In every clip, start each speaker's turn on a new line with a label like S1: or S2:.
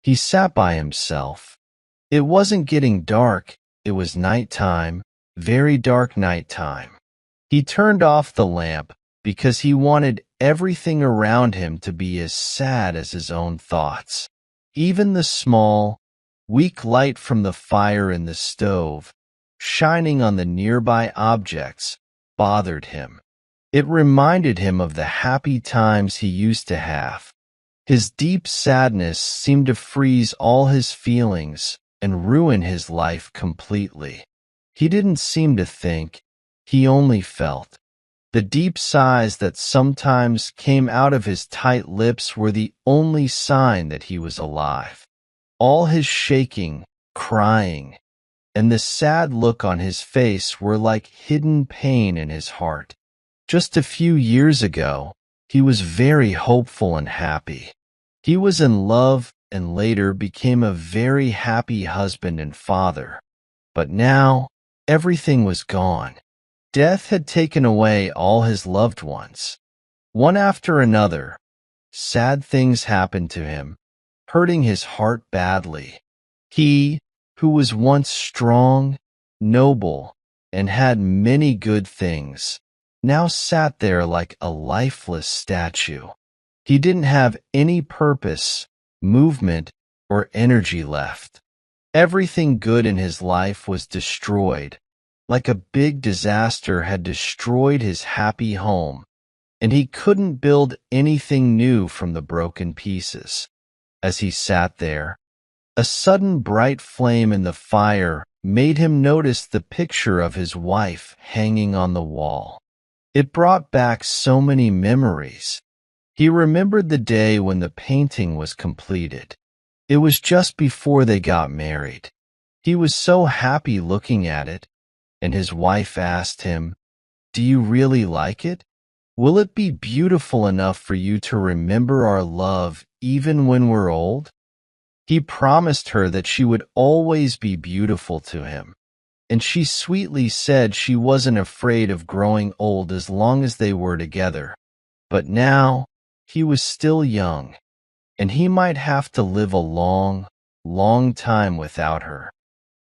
S1: He sat by himself. It wasn't getting dark, it was nighttime, very dark nighttime. He turned off the lamp because he wanted everything around him to be as sad as his own thoughts. Even the small, weak light from the fire in the stove, shining on the nearby objects, bothered him. It reminded him of the happy times he used to have. His deep sadness seemed to freeze all his feelings and ruin his life completely. He didn't seem to think, he only felt. The deep sighs that sometimes came out of his tight lips were the only sign that he was alive. All his shaking, crying, and the sad look on his face were like hidden pain in his heart. Just a few years ago, he was very hopeful and happy. He was in love and later became a very happy husband and father. But now, everything was gone. Death had taken away all his loved ones. One after another, sad things happened to him, hurting his heart badly. He, who was once strong, noble, and had many good things, now sat there like a lifeless statue. He didn't have any purpose, movement, or energy left. Everything good in his life was destroyed, like a big disaster had destroyed his happy home, and he couldn't build anything new from the broken pieces. As he sat there, a sudden bright flame in the fire made him notice the picture of his wife hanging on the wall. It brought back so many memories. He remembered the day when the painting was completed. It was just before they got married. He was so happy looking at it, and his wife asked him, "Do you really like it? Will it be beautiful enough for you to remember our love even when we're old?" He promised her that she would always be beautiful to him, and she sweetly said she wasn't afraid of growing old as long as they were together. But now, he was still young, and he might have to live a long, long time without her.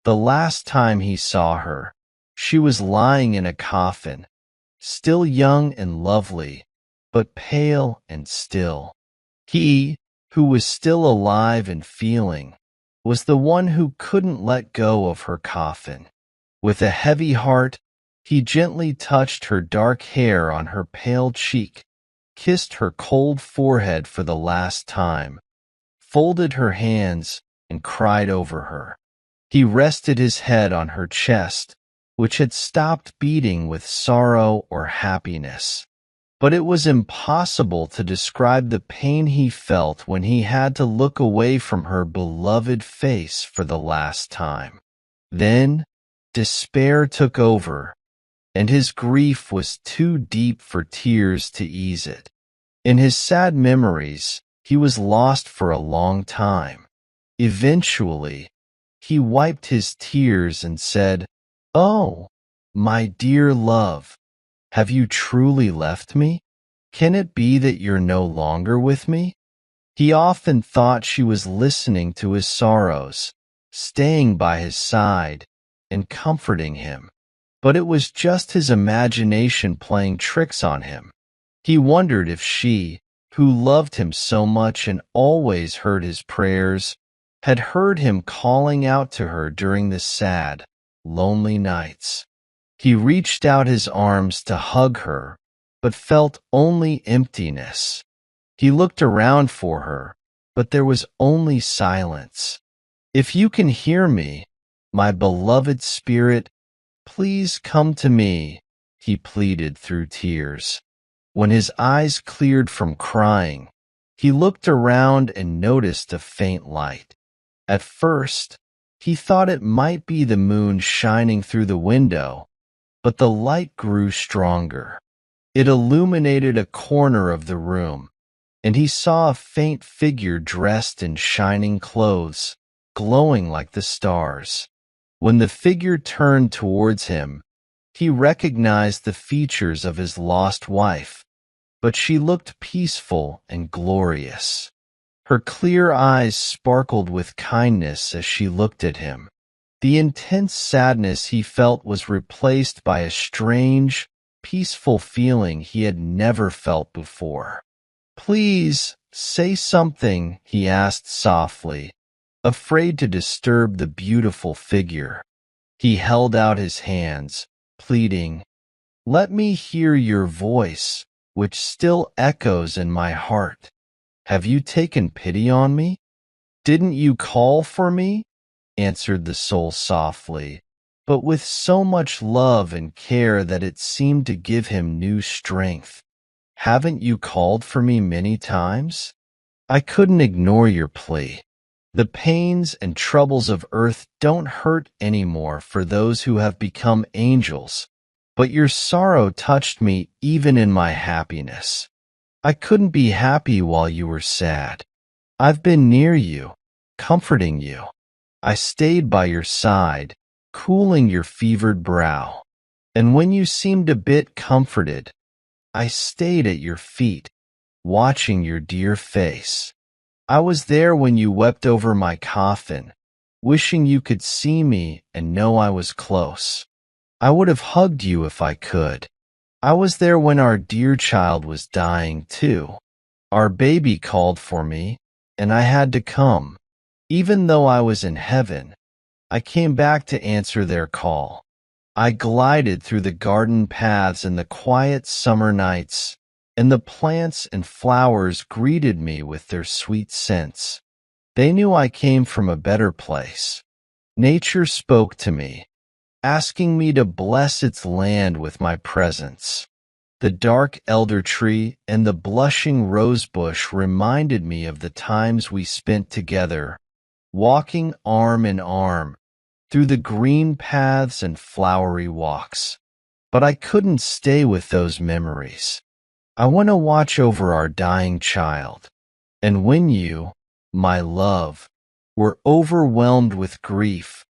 S1: The last time he saw her, she was lying in a coffin, still young and lovely, but pale and still. He, who was still alive and feeling, was the one who couldn't let go of her coffin. With a heavy heart, he gently touched her dark hair on her pale cheek, kissed her cold forehead for the last time, folded her hands, and cried over her. He rested his head on her chest, which had stopped beating with sorrow or happiness. But it was impossible to describe the pain he felt when he had to look away from her beloved face for the last time. Then, despair took over, and his grief was too deep for tears to ease it. In his sad memories, he was lost for a long time. Eventually, he wiped his tears and said, "Oh, my dear love, have you truly left me? Can it be that you're no longer with me?" He often thought she was listening to his sorrows, staying by his side, and comforting him. But it was just his imagination playing tricks on him. He wondered if she, who loved him so much and always heard his prayers, had heard him calling out to her during the sad, lonely nights. He reached out his arms to hug her, but felt only emptiness. He looked around for her, but there was only silence. "If you can hear me, my beloved spirit, please come to me," he pleaded through tears. When his eyes cleared from crying, he looked around and noticed a faint light. At first, he thought it might be the moon shining through the window, but the light grew stronger. It illuminated a corner of the room, and he saw a faint figure dressed in shining clothes, glowing like the stars. When the figure turned towards him, he recognized the features of his lost wife, but she looked peaceful and glorious. Her clear eyes sparkled with kindness as she looked at him. The intense sadness he felt was replaced by a strange, peaceful feeling he had never felt before. "Please, say something," he asked softly, afraid to disturb the beautiful figure. He held out his hands, pleading, "Let me hear your voice, which still echoes in my heart. Have you taken pity on me? Didn't you call for me?" answered the soul softly, but with so much love and care that it seemed to give him new strength. "Haven't you called for me many times? I couldn't ignore your plea. The pains and troubles of earth don't hurt anymore for those who have become angels, but your sorrow touched me even in my happiness. I couldn't be happy while you were sad. I've been near you, comforting you. I stayed by your side, cooling your fevered brow. And when you seemed a bit comforted, I stayed at your feet, watching your dear face. I was there when you wept over my coffin, wishing you could see me and know I was close. I would have hugged you if I could. I was there when our dear child was dying, too. Our baby called for me, and I had to come. Even though I was in heaven, I came back to answer their call. I glided through the garden paths in the quiet summer nights, and the plants and flowers greeted me with their sweet scents. They knew I came from a better place. Nature spoke to me, asking me to bless its land with my presence. The dark elder tree and the blushing rosebush reminded me of the times we spent together, walking arm in arm through the green paths and flowery walks. But I couldn't stay with those memories. I want to watch over our dying child. And when you, my love, were overwhelmed with grief,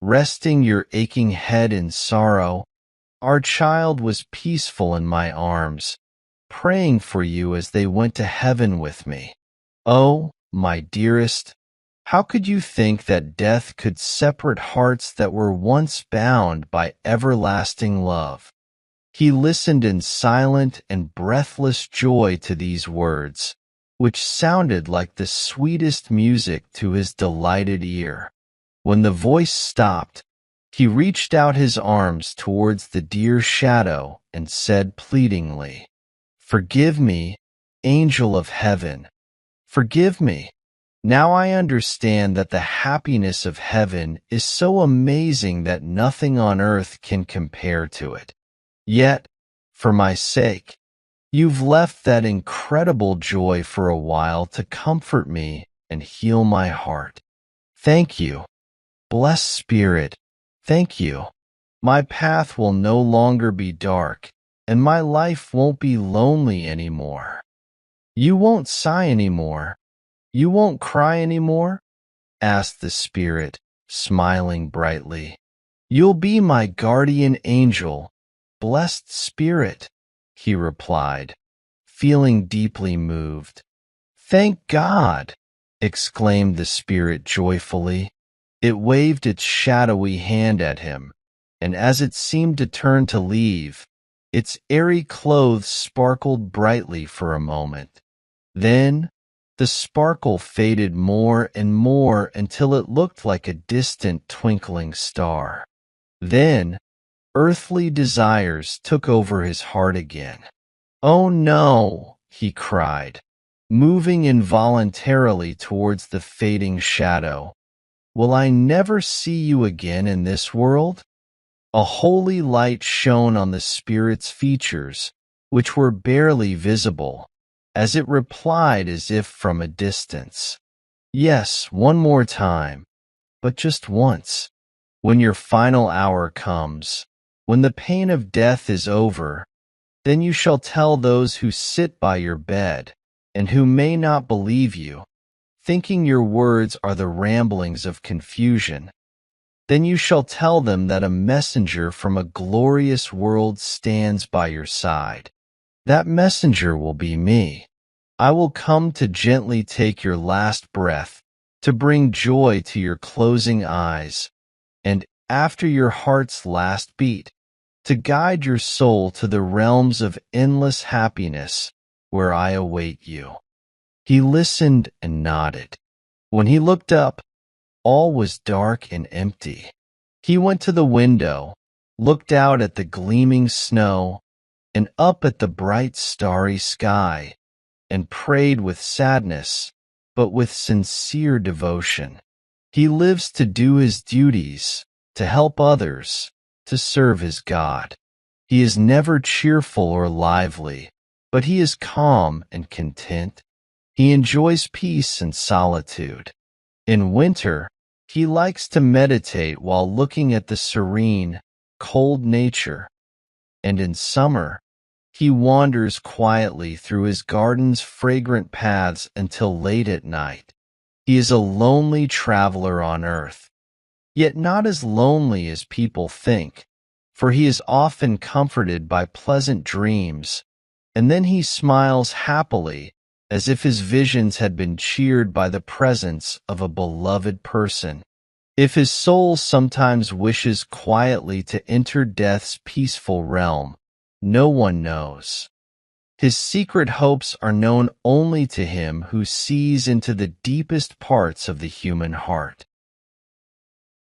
S1: resting your aching head in sorrow, our child was peaceful in my arms, praying for you as they went to heaven with me. Oh, my dearest, how could you think that death could separate hearts that were once bound by everlasting love?" He listened in silent and breathless joy to these words, which sounded like the sweetest music to his delighted ear. When the voice stopped, he reached out his arms towards the dear shadow and said pleadingly, "Forgive me, angel of heaven, forgive me. Now I understand that the happiness of heaven is so amazing that nothing on earth can compare to it. Yet, for my sake, you've left that incredible joy for a while to comfort me and heal my heart. Thank you. Blessed Spirit, thank you. My path will no longer be dark, and my life won't be lonely anymore. You won't sigh anymore. You won't cry anymore?" asked the Spirit, smiling brightly. "You'll be my guardian angel, blessed Spirit," he replied, feeling deeply moved. "Thank God!" exclaimed the Spirit joyfully. It waved its shadowy hand at him, and as it seemed to turn to leave, its airy clothes sparkled brightly for a moment. Then the sparkle faded more and more until it looked like a distant twinkling star. Then earthly desires took over his heart again. "Oh no!" he cried, moving involuntarily towards the fading shadow. "Will I never see you again in this world?" A holy light shone on the Spirit's features, which were barely visible, as it replied as if from a distance, "Yes, one more time, but just once. When your final hour comes, when the pain of death is over, then you shall tell those who sit by your bed, and who may not believe you, thinking your words are the ramblings of confusion. Then you shall tell them that a messenger from a glorious world stands by your side. That messenger will be me. I will come to gently take your last breath, to bring joy to your closing eyes, and after your heart's last beat, to guide your soul to the realms of endless happiness where I await you." He listened and nodded. When he looked up, all was dark and empty. He went to the window, looked out at the gleaming snow, and up at the bright starry sky, and prayed with sadness, but with sincere devotion. He lives to do his duties, to help others, to serve his God. He is never cheerful or lively, but he is calm and content. He enjoys peace and solitude. In winter, he likes to meditate while looking at the serene, cold nature, and in summer, he wanders quietly through his garden's fragrant paths until late at night. He is a lonely traveler on earth, yet not as lonely as people think, for he is often comforted by pleasant dreams, and then he smiles happily as if his visions had been cheered by the presence of a beloved person. If his soul sometimes wishes quietly to enter death's peaceful realm, no one knows. His secret hopes are known only to him who sees into the deepest parts of the human heart.